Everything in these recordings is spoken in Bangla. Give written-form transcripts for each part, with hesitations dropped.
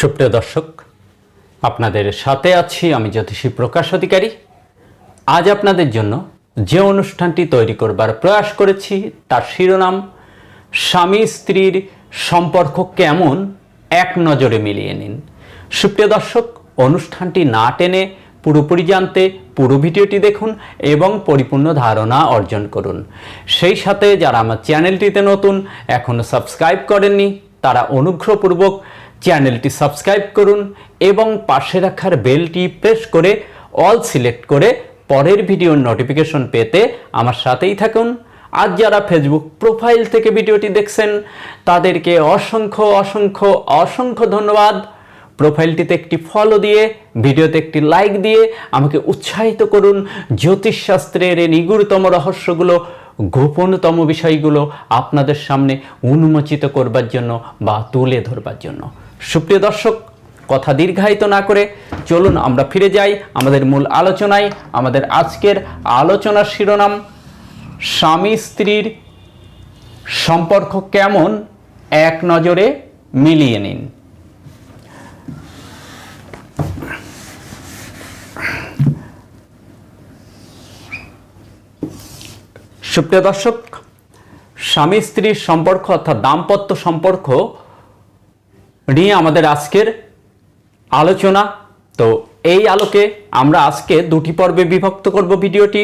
সুপ্রিয় দর্শক, আপনাদের সাথে আছি আমি জ্যোতিষী প্রকাশ অধিকারী। আজ আপনাদের জন্য যে অনুষ্ঠানটি তৈরি করবার প্রয়াস করেছি তার শিরোনাম স্বামী স্ত্রীর সম্পর্ক কেমন এক নজরে মিলিয়ে নিন। সুপ্রিয় দর্শক, অনুষ্ঠানটি না টেনে পুরোপুরি জানতে পুরো ভিডিওটি দেখুন এবং পরিপূর্ণ ধারণা অর্জন করুন। সেই সাথে যারা আমার চ্যানেলটিতে নতুন এখনও সাবস্ক্রাইব করেননি তারা অনুগ্রহপূর্বক চ্যানেলটি সাবস্ক্রাইব করুন এবং পাশে রাখার বেলটি প্রেস করে অল সিলেক্ট করে পরের ভিডিওর নোটিফিকেশন পেতে আমার সাথেই থাকুন। আজ যারা ফেসবুক প্রোফাইল থেকে ভিডিওটি দেখছেন তাদেরকে অসংখ্য অসংখ্য অসংখ্য ধন্যবাদ। প্রোফাইলটিতে একটি ফলো দিয়ে ভিডিওতে একটি লাইক দিয়ে আমাকে উৎসাহিত করুন জ্যোতিষশাস্ত্রের এই নিগূঢ়তম রহস্যগুলো, গোপনতম বিষয়গুলো আপনাদের সামনে উন্মোচিত করবার জন্য বা তুলে ধরবার জন্য। সুপ্রিয় দর্শক, কথা দীর্ঘায়িত না করে চলুন আমরা ফিরে যাই আমাদের মূল আলোচনায়। আমাদের আজকের আলোচনার শিরোনাম স্বামী স্ত্রীর সম্পর্ক কেমন এক নজরে মিলিয়ে নিন। সুপ্রিয় দর্শক, স্বামী স্ত্রীর সম্পর্ক অর্থাৎ দাম্পত্য সম্পর্ক নিয়ে আমাদের আজকের আলোচনা। তো এই আলোকে আমরা আজকে দুটি পর্বে বিভক্ত করব ভিডিওটি।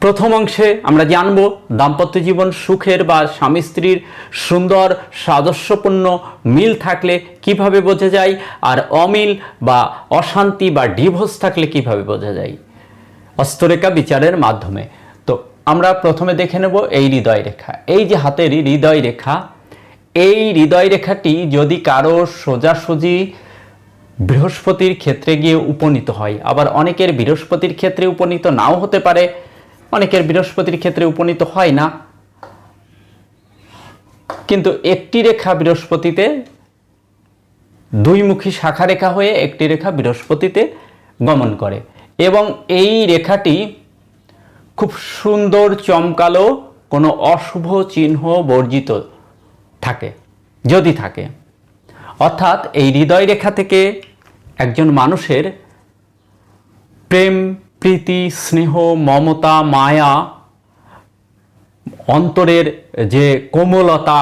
প্রথম অংশে আমরা জানব দাম্পত্য জীবন সুখের বা স্বামী স্ত্রীর সুন্দর সাদৃশ্যপূর্ণ মিল থাকলে কিভাবে বোঝা যায়, আর অমিল বা অশান্তি বা ডিভোর্স থাকলে কিভাবে বোঝা যায় হস্তরেখা বিচারের মাধ্যমে। তো আমরা প্রথমে দেখে নেব এই হৃদয় রেখা। এই যে হাতের হৃদয় রেখা, এই হৃদয় রেখাটি যদি কারো সোজাসুজি বৃহস্পতির ক্ষেত্রে গিয়ে উপনীত হয়, আবার অনেকের বৃহস্পতির ক্ষেত্রে উপনীত নাও হতে পারে, অনেকের বৃহস্পতির ক্ষেত্রে উপনীত হয় না, কিন্তু একটি রেখা বৃহস্পতিতে দুইমুখী শাখা রেখা হয়ে একটি রেখা বৃহস্পতিতে গমন করে এবং এই রেখাটি খুব সুন্দর চমকালো, কোনো অশুভ চিহ্ন বর্জিত থাকে যদি থাকে, অর্থাৎ এই হৃদয় রেখা থেকে একজন মানুষের প্রেম, প্রীতি, স্নেহ, মমতা, মায়া, অন্তরের যে কোমলতা,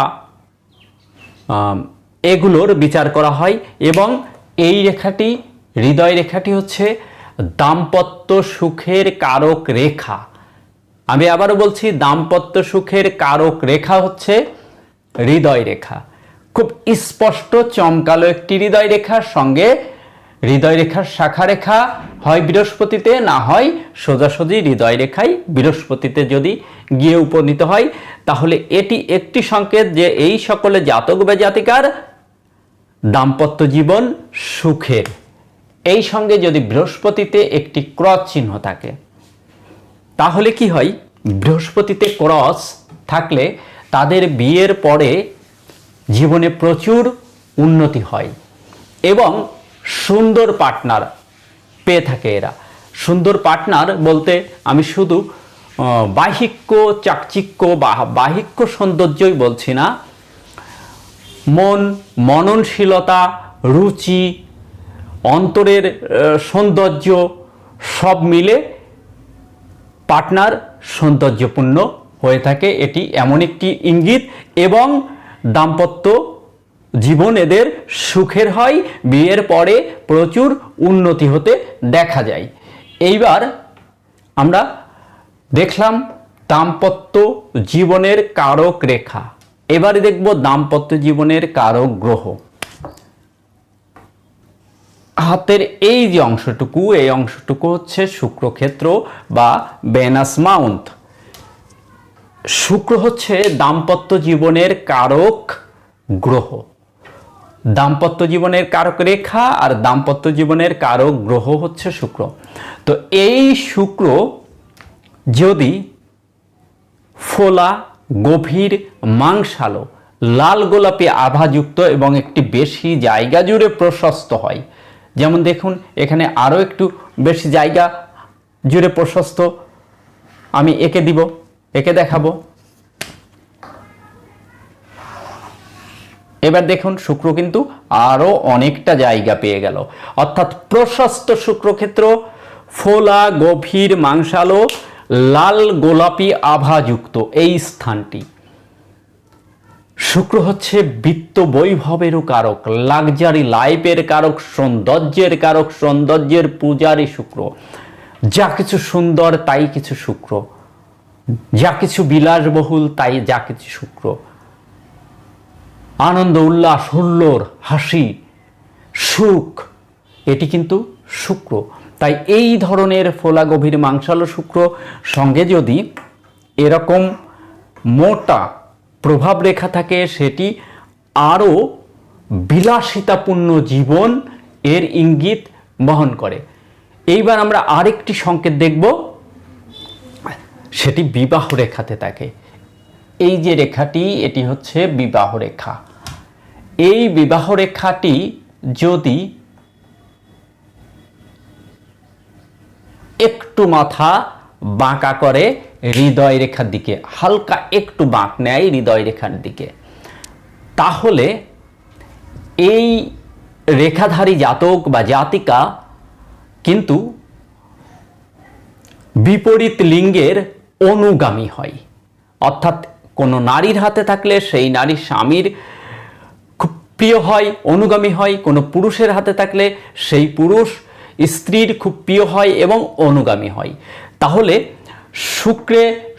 এগুলোর বিচার করা হয় এবং এই রেখাটি, হৃদয় রেখাটি হচ্ছে দাম্পত্য সুখের কারক রেখা। আমি আবারও বলছি, দাম্পত্য সুখের কারক রেখা হচ্ছে হৃদয় রেখা। খুব স্পষ্ট চমকালো একটি হৃদয় রেখার সঙ্গে হৃদয় রেখার শাখা রেখা হয় বৃহস্পতিতে, না হয় সোজাসুজি হৃদয় রেখায় বৃহস্পতিতে যদি গিয়ে উপনীত হয়, তাহলে এটি একটি সংকেত যে এই সকলে জাতক বা জাতিকার দাম্পত্য জীবন সুখের। এই সঙ্গে যদি বৃহস্পতিতে একটি ক্রস চিহ্ন থাকে, তাহলে কি হয়, বৃহস্পতিতে ক্রস থাকলে তাদের বিয়ের পরে জীবনে প্রচুর উন্নতি হয় এবং সুন্দর পার্টনার পেয়ে থাকে এরা। সুন্দর পার্টনার বলতে আমি শুধু বাহিক্য চাকচিক্য বা বাহিক্য সৌন্দর্যই বলছি না, মননশীলতা, রুচি, অন্তরের সৌন্দর্য সব মিলে পার্টনার সৌন্দর্যপূর্ণ হয়ে থাকে। এটি এমন একটি ইঙ্গিত এবং দাম্পত্য জীবন এদের সুখের হয়, বিয়ের পরে প্রচুর উন্নতি হতে দেখা যায়। এইবার আমরা দেখলাম দাম্পত্য জীবনের কারক রেখা। এবারে দেখব দাম্পত্য জীবনের কারক গ্রহ। হাতের এই যে অংশটুকু, এই অংশটুকু হচ্ছে শুক্রক্ষেত্র বা ভেনাস মাউন্ট। শুক্র হচ্ছে দাম্পত্য জীবনের কারক গ্রহ। দাম্পত্য জীবনের কারক রেখা আর দাম্পত্য জীবনের কারক গ্রহ হচ্ছে শুক্র। তো এই শুক্র যদি ফোলা, গভীর, মাংসালো, লাল গোলাপি আভাযুক্ত এবং একটি বেশি জায়গা জুড়ে প্রশস্ত হয়, যেমন দেখুন এখানে আরও একটু বেশি জায়গা জুড়ে প্রশস্ত, আমি এঁকে দিব, এঁকে দেখাবো। এবার দেখুন শুক্র কিন্তু আরও অনেকটা জায়গা পেয়ে গেল, অর্থাৎ প্রশস্ত শুক্রক্ষেত্র, ফোলা, গভীর, মাংসালো, লাল গোলাপি আভাযুক্ত এই স্থানটি। শুক্র হচ্ছে বিত্ত বৈভবেরও কারক, লাক্সারি লাইফের কারক, সৌন্দর্যের কারক, সৌন্দর্যের পূজারী শুক্র। যা কিছু সুন্দর তাই কিছু শুক্র, যা কিছু বিলাসবহুল তাই যা কিছু শুক্র, আনন্দ, উল্লাস, হুল্লোড়, হাসি, সুখ, এটি কিন্তু শুক্র। তাই এই ধরনের ফোলা, গভীর, মাংসালো শুক্র সঙ্গে যদি এরকম মোটা প্রভাব রেখা থাকে, সেটি আরও বিলাসিতাপূর্ণ জীবন এর ইঙ্গিত বহন করে। এইবার আমরা আরেকটি সংকেত দেখব, সেটি বিবাহ রেখাতে থাকে। এই যে রেখাটি, এটি হচ্ছে বিবাহ রেখা। এই বিবাহ রেখাটি যদি একটু মাথা বাঁকা করে হৃদয় রেখার দিকে, হালকা একটু বাঁক নেয় হৃদয় রেখার দিকে, তাহলে এই রেখাধারী জাতক বা জাতিকা কিন্তু বিপরীত লিঙ্গের অনুগামী হয়। অর্থাৎ কোনো নারীর হাতে থাকলে সেই নারীর স্বামীর খুব প্রিয় হয়, অনুগামী হয়। কোনো পুরুষের হাতে থাকলে সেই পুরুষ স্ত্রীর খুব প্রিয় হয় এবং অনুগামী হয়। তাহলে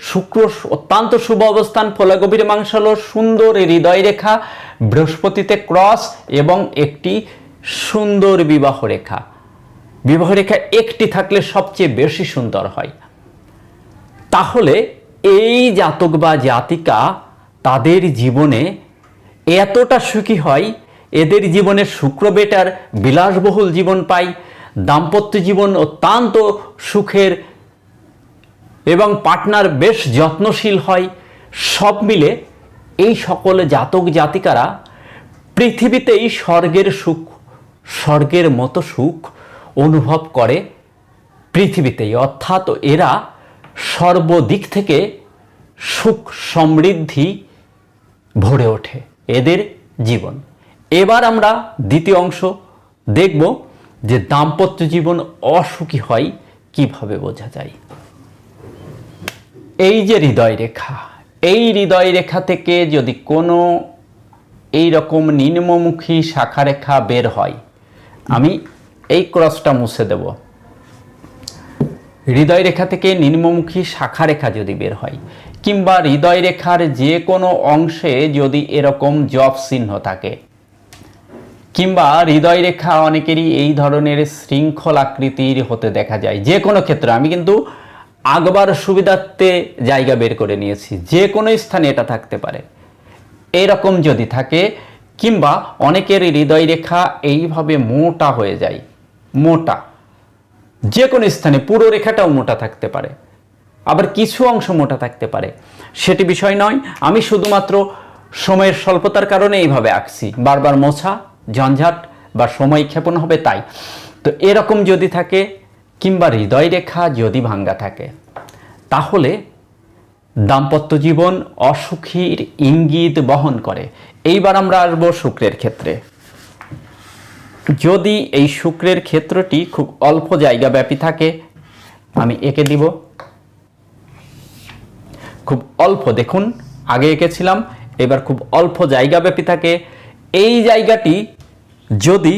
শুক্র অত্যন্ত শুভ অবস্থান, ফোলা, গভীর, মাংসালো, সুন্দর হৃদয় রেখা, বৃহস্পতিতে ক্রস এবং একটি সুন্দর বিবাহ রেখা। বিবাহ রেখা একটি থাকলে সবচেয়ে বেশি সুন্দর হয়। তাহলে এই জাতক বা জাতিকা তাদের জীবনে এতটা সুখী হয়, এদের জীবনে শুক্র বেটার বিলাসবহুল জীবন পায়, দাম্পত্য জীবন অত্যন্ত সুখের এবং পার্টনার বেশ যত্নশীল হয়। সব মিলে এই সকল জাতক জাতিকারা পৃথিবীতেই স্বর্গের সুখ, স্বর্গের মতো সুখ অনুভব করে পৃথিবীতেই। অর্থাৎ এরা সর্বদিক থেকে সুখ সমৃদ্ধি ভরে ওঠে এদের জীবন। এবার আমরা দ্বিতীয় অংশ দেখব যে দাম্পত্য জীবন অসুখী হয় কিভাবে বোঝা যায়। এই যে হৃদয় রেখা, এই হৃদয় রেখা থেকে যদি কোনো এই রকম নিম্নমুখী শাখা রেখা বের হয়, আমি এই ক্রসটা মুছে দেব। হৃদয় রেখা থেকে নিম্নমুখী শাখা রেখা যদি বের হয়, কিংবা হৃদয় রেখার যে কোনো অংশে যদি এরকম জপ চিহ্ন থাকে, কিংবা হৃদয় রেখা অনেকেরই এই ধরনের শৃঙ্খল আকৃতির হতে দেখা যায়, যে কোনো ক্ষেত্রে আমি কিন্তু আগবার সুবিধার্থে জায়গা বের করে নিয়েছি, যে কোনো স্থানে এটা থাকতে পারে। এরকম যদি থাকে, কিংবা অনেকের হৃদয় রেখা এইভাবে মোটা হয়ে যায়, মোটা, যে কোনো স্থানে পুরো রেখাটাও মোটা থাকতে পারে, আবার কিছু অংশ মোটা থাকতে পারে, সেটি বিষয় নয়। আমি শুধুমাত্র সময়ের স্বল্পতার কারণে এইভাবে আঁকছি, বারবার মোছা ঝঞ্ঝাট বা সময় ক্ষেপণ হবে তাই। তো এরকম যদি থাকে, কিংবা হৃদয় রেখা যদি ভাঙ্গা থাকে, তাহলে দাম্পত্য জীবন অসুখীর ইঙ্গিত বহন করে। এইবার আমরা আসবো শুক্রের ক্ষেত্রে। যদি এই শুক্রের ক্ষেত্রটি খুব অল্প জায়গা ব্যাপী থাকে, আমি এঁকে দিব, খুব অল্প, দেখুন আগে এঁকেছিলাম, এবার খুব অল্প জায়গা ব্যাপী থাকে। এই জায়গাটি যদি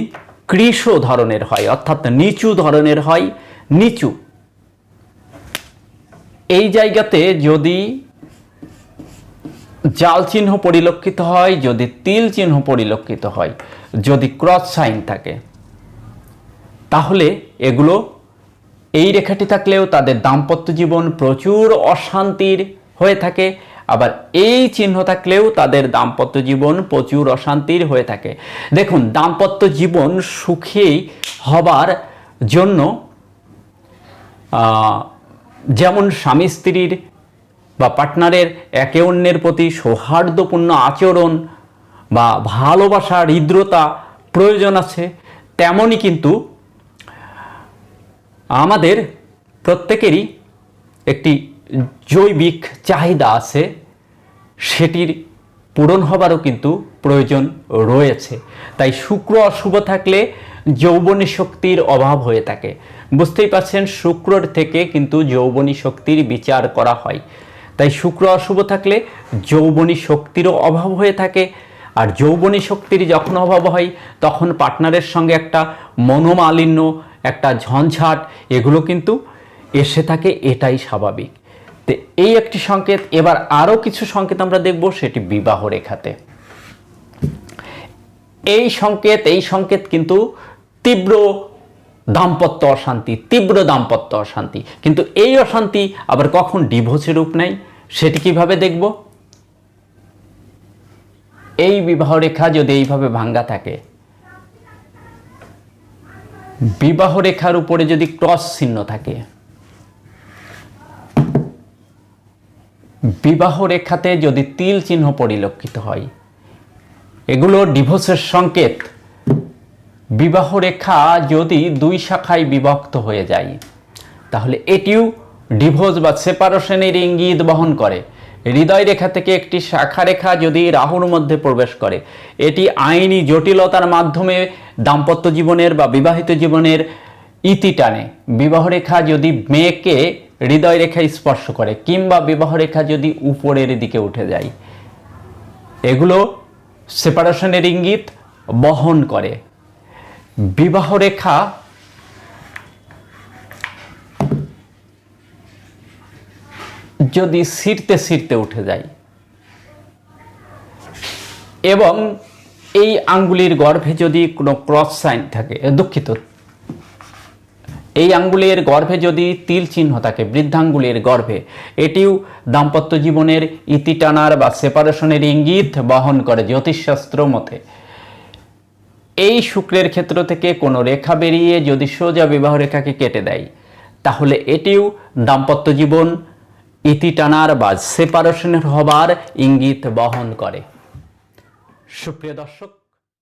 কৃশ ধরনের হয়, অর্থাৎ নিচু ধরনের হয়, নিচু, এই জায়গাতে যদি জাল চিহ্ন পরিলক্ষিত হয়, যদি তিল চিহ্ন পরিলক্ষিত হয়, যদি ক্রস সাইন থাকে, তাহলে এগুলো, এই রেখাটি থাকলেও তাদের দাম্পত্য জীবন প্রচুর অশান্তির হয়ে থাকে। আবার এই চিহ্ন থাকলেও তাদের দাম্পত্য জীবন প্রচুর অশান্তির হয়ে থাকে। দেখুন, দাম্পত্য জীবন সুখী হবার জন্য যেমন স্বামী স্ত্রীর বা পার্টনারের একে অন্যের প্রতি সৌহার্দ্যপূর্ণ আচরণ বা ভালোবাসা, হৃদ্রতা প্রয়োজন আছে, তেমনই কিন্তু আমাদের প্রত্যেকেরই একটি জৈবিক চাহিদা আছে, সেটির পূরণ হবারও কিন্তু প্রয়োজন রয়েছে। তাই শুক্র অশুভ থাকলে যৌবনী শক্তির অভাব হয়ে থাকে। বুঝতেই পারছেন, শুক্রর থেকে কিন্তু যৌবনী শক্তির বিচার করা হয়। তাই শুক্র অশুভ থাকলে যৌবনী শক্তিরও অভাব হয়ে থাকে। আর যৌবনী শক্তির যখন অভাব হয় তখন পার্টনারের সঙ্গে একটা মনোমালিন্য, একটা ঝঞ্ঝাট এগুলো কিন্তু এসে থাকে, এটাই স্বাভাবিক। তো এই একটি সংকেত। এবার আরও কিছু সংকেত আমরা দেখব, সেটি বিবাহ রেখাতে। এই সংকেত কিন্তু তীব্র দাম্পত্য অশান্তি, কিন্তু এই অশান্তি আবার কখন ডিভোর্সের রূপ নেয় সেটি কিভাবে দেখব? এই বিবাহ রেখা যদি এইভাবে ভাঙ্গা থাকে, বিবাহ রেখার উপরে যদি ক্রস চিহ্ন থাকে, বিবাহ রেখাতে যদি তিল চিহ্ন পরিলক্ষিত হয়, এগুলো ডিভোর্সের সংকেত। বিবাহ রেখা যদি দুই শাখায় বিভক্ত হয়ে যায় তাহলে এটিও ডিভোর্স বা সেপারেশনের ইঙ্গিত বহন করে। হৃদয় রেখা থেকে একটি শাখা রেখা যদি রাহুর মধ্যে প্রবেশ করে, এটি আইনি জটিলতার মাধ্যমে দাম্পত্য জীবনের বা বিবাহিত জীবনের ইতি টানে। বিবাহ রেখা যদি মেয়েকে হৃদয় রেখা স্পর্শ করে কিংবা বিবাহ রেখা যদি উপরের দিকে উঠে যায়, এগুলো সেপারেশনের ইঙ্গিত বহন করে। বিবাহ রেখা যদি ছিঁড়তে উঠে যায় এবং এই আঙ্গুলির গর্ভে যদি কোনো ক্রস সাইন থাকে, এই আঙ্গুলের গর্ভে যদি তিল চিহ্ন থাকে, বৃদ্ধাঙ্গুলের গর্ভে, এটিও দাম্পত্য জীবনের ইতি টানার বা সেপারেশনের ইঙ্গিত বহন করে জ্যোতিষশাস্ত্র মতে। এই শুক্রের ক্ষেত্র থেকে কোনো রেখা বেরিয়ে যদি সোজা বিবাহ রেখাকে কেটে দেয় তাহলে এটিও দাম্পত্য জীবন ইতি টানার বা সেপারেশনের হবার ইঙ্গিত বহন করে। সুপ্রিয় দর্শক,